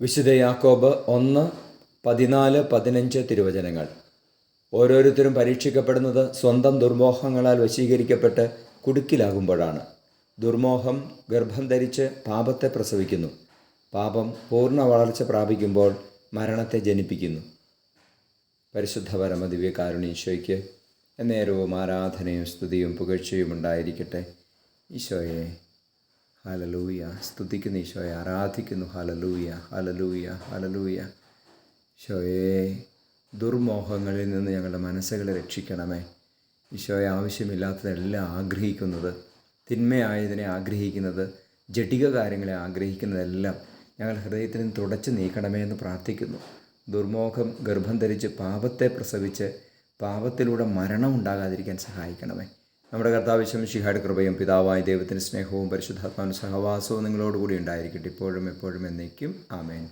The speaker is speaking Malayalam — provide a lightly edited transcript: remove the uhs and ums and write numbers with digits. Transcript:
വിശുദ്ധ യാക്കോബ് 1:14-15 തിരുവചനങ്ങൾ. ഓരോരുത്തരും പരീക്ഷിക്കപ്പെടുന്നത് സ്വന്തം ദുർമോഹങ്ങളാൽ വശീകരിക്കപ്പെട്ട് കുടുക്കിലാകുമ്പോഴാണ്. ദുർമോഹം ഗർഭം ധരിച്ച് പാപത്തെ പ്രസവിക്കുന്നു. പാപം പൂർണ്ണ വളർച്ച പ്രാപിക്കുമ്പോൾ മരണത്തെ ജനിപ്പിക്കുന്നു. പരിശുദ്ധ പരമദിവ്യകാരുണ്യ എന്നേരവും ആരാധനയും സ്തുതിയും പുകഴ്ചയും ഉണ്ടായിരിക്കട്ടെ. ഈശോയെ ഹല്ലേലൂയ. സ്തുതിക്കുന്നു ഈശോയെ, ആരാധിക്കുന്നു. Hallelujah, hallelujah, hallelujah. ഈശോയെ, ദുർമോഹങ്ങളിൽ നിന്ന് ഞങ്ങളുടെ മനസ്സുകളെ രക്ഷിക്കണമേ. ഈശോയെ, ആവശ്യമില്ലാത്തതെല്ലാം ആഗ്രഹിക്കുന്നത്, തിന്മയായതിനെ ആഗ്രഹിക്കുന്നത്, ജഡിക കാര്യങ്ങളെ ആഗ്രഹിക്കുന്നതെല്ലാം ഞങ്ങൾ ഹൃദയത്തിൽ നിന്ന് തുടച്ചു നീക്കണമേ എന്ന് പ്രാർത്ഥിക്കുന്നു. ദുർമോഹം ഗർഭം ധരിച്ച് പാപത്തെ പ്രസവിച്ച് പാപത്തിലൂടെ മരണം ഉണ്ടാകാതിരിക്കാൻ സഹായിക്കണമേ. നമ്മുടെ കർത്താവ് മിശിഹായുടെ കൃപയും പിതാവായ ദൈവത്തിൻ്റെ സ്നേഹവും പരിശുദ്ധാത്മാവിൻ്റെ സഹവാസവും നിങ്ങളോടുകൂടി ഉണ്ടായിരിക്കട്ടെ, ഇപ്പോഴും എപ്പോഴും എന്നേക്കും. ആമേൻ.